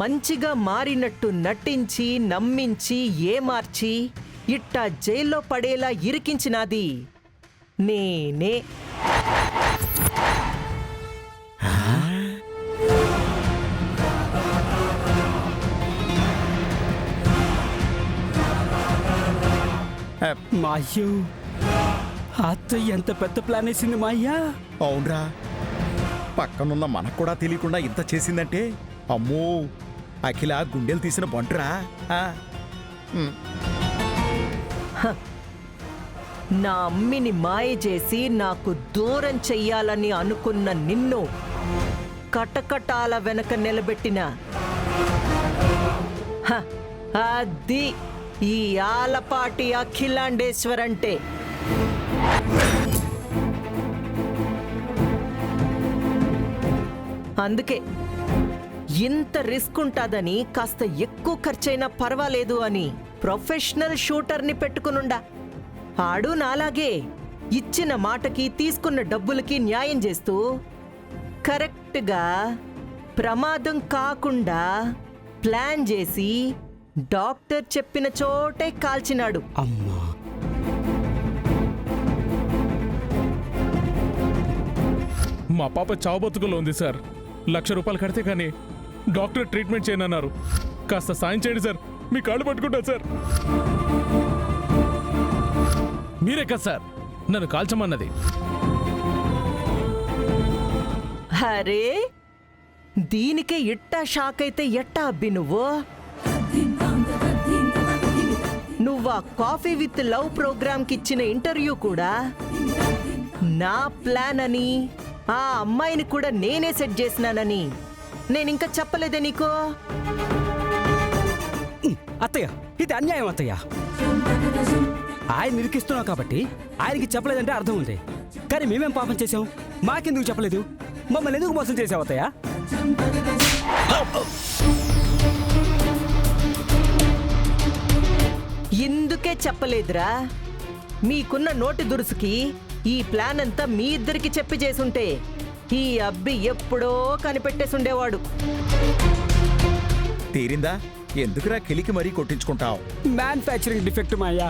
మంచిగా మారినట్టు నటించి నమ్మించి ఏమార్చి ఇట్టా జైల్లో పడేలా ఇరికించినాది నేనే. మా అయ్యో, అత్తయ్య ఎంత పెద్ద ప్లాన్ వేసింది మా అయ్యా. అవునరా, పక్కనున్న మనకు కూడా తెలియకుండా ఇంత చేసిందంటే అమ్మో, అఖిల గుండెలు తీసిన బంటురా. నా అమ్మిని మాయ చేసి నాకు దూరం చెయ్యాలని అనుకున్న నిన్ను కటకటాల వెనక నిలబెట్టిన అది ఈ ఆలపాటి అఖిలాండేశ్వర్ అంటే. అందుకే ఇంత రిస్క్ ఉంటాదని కాస్త ఎక్కువ ఖర్చైనా పర్వాలేదు అని ప్రొఫెషనల్ షూటర్ని పెట్టుకునుండా. ఆడు నాలాగే ఇచ్చిన మాటకి తీసుకున్న డబ్బులకి న్యాయం చేస్తూ కరెక్ట్గా ప్రమాదం కాకుండా ప్లాన్ చేసి డాక్టర్ చెప్పిన చోటే కాల్చినాడు. అమ్మా, మా పాప చావు బతుకులో ఉంది సార్. 1,00,000 రూపాయలు కడితే కానీ డాక్టర్ ట్రీట్మెంట్ చేయనన్నారు. కాస్త సాయం చేయండి సార్, మీ కాళ్ళు పట్టుకుంటా సార్. మీరే కదా సార్ నన్ను కాల్చమన్నది. అరే, దీనికే ఇట్టా షాక్ అయితే ఎట్టా అబ్బి నువ్వా కాఫీ విత్ లవ్ ప్రోగ్రామ్కి ఇచ్చిన ఇంటర్వ్యూ కూడా నా ప్లాన్ అని, ఆ అమ్మాయిని కూడా నేనే సెట్ చేసినానని నేనింకా చెప్పలేదే నీకో? అత్తయ్య, ఇది అన్యాయం అత్తయ్య. ఆయన నిరికిస్తున్నావు కాబట్టి ఆయనకి చెప్పలేదంటే అర్థం ఉంది. కానీ మేమేం పాపం చేసాం? మాకెందుకు చెప్పలేదు? మమ్మల్ని ఎందుకు మోసం చేసావు అత్తయ్య? ఇందుకే చెప్పలేదురా. మీకున్న నోటి దురుసుకి ఈ ప్లాన్ అంతా మీ ఇద్దరికి చెప్పి చేసుంటే ఈ అబ్బి ఎప్పుడో కనిపెట్టేసుండేవాడు. తీరిందా? ఎందుకురా కెలికి మరీ కొట్టించుకుంటావు? మ్యానుఫ్యాక్చరింగ్ డిఫెక్ట్ మా అయ్యా.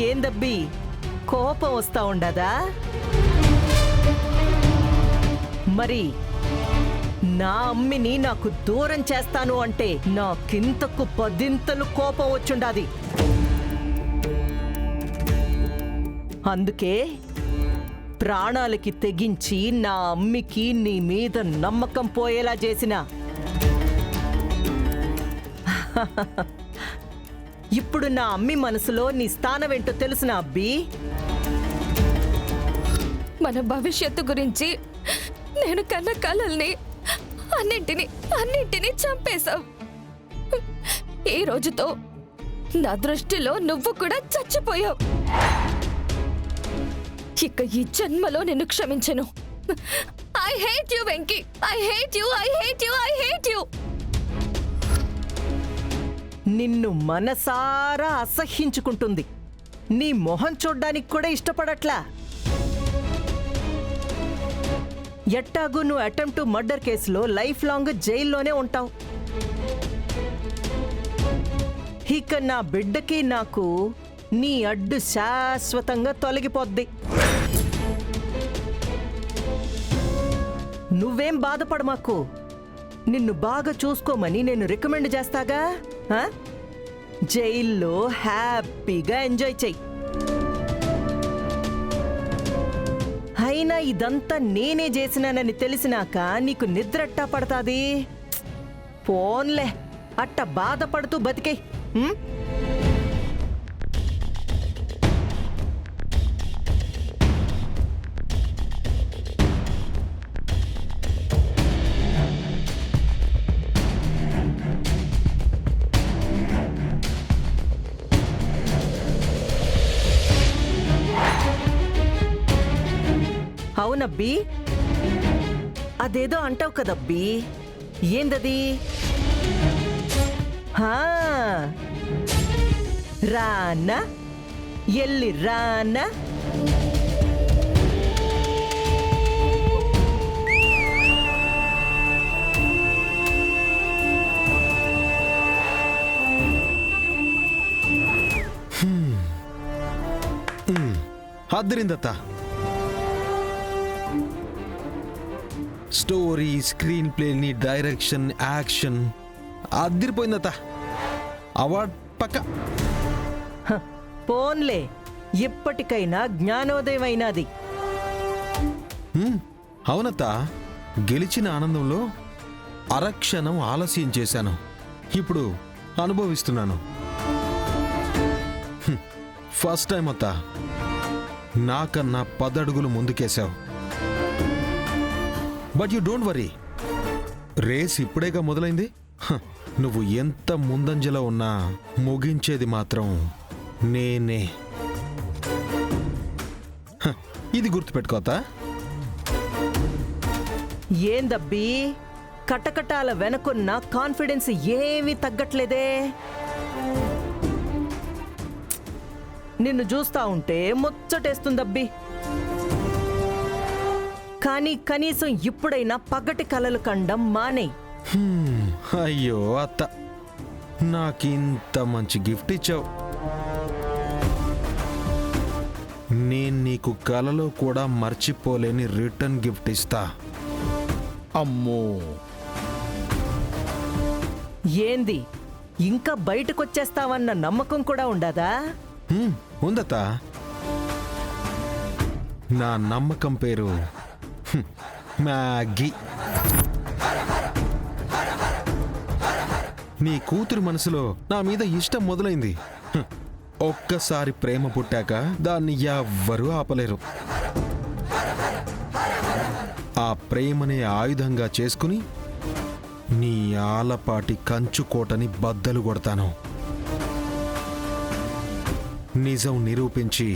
ఏందబ్బి, కోపం వస్తా ఉండదా? మరి నా అమ్మిని నాకు దూరం చేస్తాను అంటే నాకింతకు 10 కోపం వచ్చుండాది. అందుకే ప్రాణాలకి తెగించి నా అమ్మికి నీ మీద నమ్మకం పోయేలా చేసిన. ఇప్పుడు నా అమ్మి మనసులో నీ స్థానం ఏంటో తెలుసునా అబ్బి? మన భవిష్యత్తు గురించి నేను కన్న కలల్ని అన్నింటినీ చంపేశావు. ఈ రోజుతో నా దృష్టిలో నువ్వు కూడా చచ్చిపోయావు. ఇక ఈ జన్మలో నిన్ను క్షమించను. I hate you Venky. I hate you, I hate you, I hate you. నిన్ను మనసారా అసహ్యించుకుంటుంది. నీ మొహం చూడ్డానికి కూడా ఇష్టపడట్లా. ఎట్టాగు నువ్వు అటెంప్ట్ టు మర్డర్ కేసులో లైఫ్ లాంగ్ జైల్లోనే ఉంటావు. ఇక నా బిడ్డకి నాకు నీ అడ్డు శాశ్వతంగా తొలగిపోద్ది. నువ్వేం బాధపడ మాకు. నిన్ను బాగా చూసుకోమని నేను రికమెండ్ చేస్తాగా. జైల్లో హ్యాపీగా ఎంజాయ్ చెయ్యి. అయినా ఇదంతా నేనే చేసినానని తెలిసినాక నీకు నిద్రట్టా పడతాది. పోన్లే, అట్ట బాధపడుతూ బతికే. అవునబ్బి, అదేదో అంటావు కదబ్బి. ఏందది? రానా, ఎల్లి రానా? అద్దరిందత్త. స్టోరీ, స్క్రీన్ ప్లేని, డైరెక్షన్, యాక్షన్ అద్దరిపోయిందత్త. అవార్డ్ పక్క. పోన్లే, ఇప్పటికైనా జ్ఞానోదయం అయినది. అవునత్త, గెలిచిన ఆనందంలో అరక్షణం ఆలస్యం చేశాను. ఇప్పుడు అనుభవిస్తున్నాను. ఫస్ట్ టైం అత్త, నాకన్నా 10 అడుగులు ముందుకేశావు. But you don't worry, race ఇప్పుడేగా మొదలైంది. నువ్వు ఎంత ముందంజలో ఉన్నా ముగించేది మాత్రం నేనే. ఇది గుర్తుపెట్టుకోతా. ఏందబ్బి, కటకటాల వెనకున్న కాన్ఫిడెన్స్ ఏమీ తగ్గట్లేదే. నిన్ను చూస్తా ఉంటే ముచ్చటేస్తుందబ్బి. కానీ కనీసం ఇప్పుడైనా పగటి కలలు కండం మానేయ్. అయ్యో అత్త, నాకింత మంచి గిఫ్ట్ ఇచ్చావు. నేను నీకు కలలో కూడా మర్చిపోలేని రిటర్న్ గిఫ్ట్ ఇస్తా. అమ్మో, ఏంది, ఇంకా బయటకొచ్చేస్తావన్న నమ్మకం కూడా ఉండదా? ఉందత్త. నా నమ్మకం పేరు మ్యాగీ. నీ కూతురు మనసులో నా మీద ఇష్టం మొదలైంది. ఒక్కసారి ప్రేమ పుట్టాక దాన్ని ఎవ్వరూ ఆపలేరు. ఆ ప్రేమనే ఆయుధంగా చేసుకుని నీ ఆలపాటి కంచుకోటని బద్దలు కొడతాను. నిజం నిరూపించి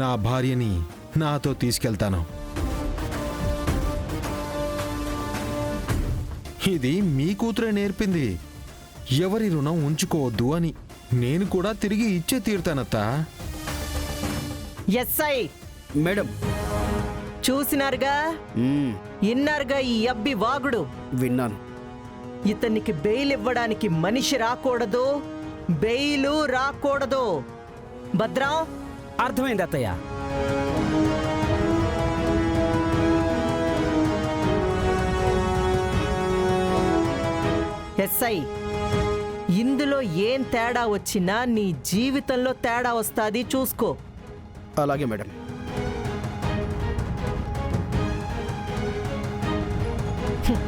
నా భార్యని నాతో తీసుకెళ్తాను. ఇది మీ కూతురే నేర్పింది, ఎవరి రుణం ఉంచుకోవద్దు అని. నేను కూడా తిరిగి ఇచ్చే తీరుతానత్తా. SI madam. చూసినారుగా, ఇన్నారుగా ఈ అబ్బి వాగుడు. విన్నాను. ఇతనికి బెయిల్ ఇవ్వడానికి మనిషి రాకూడదు, బెయిలు రాకూడదు. భద్రం, అర్థమైంది అత్తయ్య. ఎస్ఐ, ఇందులో ఏం తేడా వచ్చినా నీ జీవితంలో తేడా వస్తాది, చూసుకో. అలాగే మేడం. హ్మ్.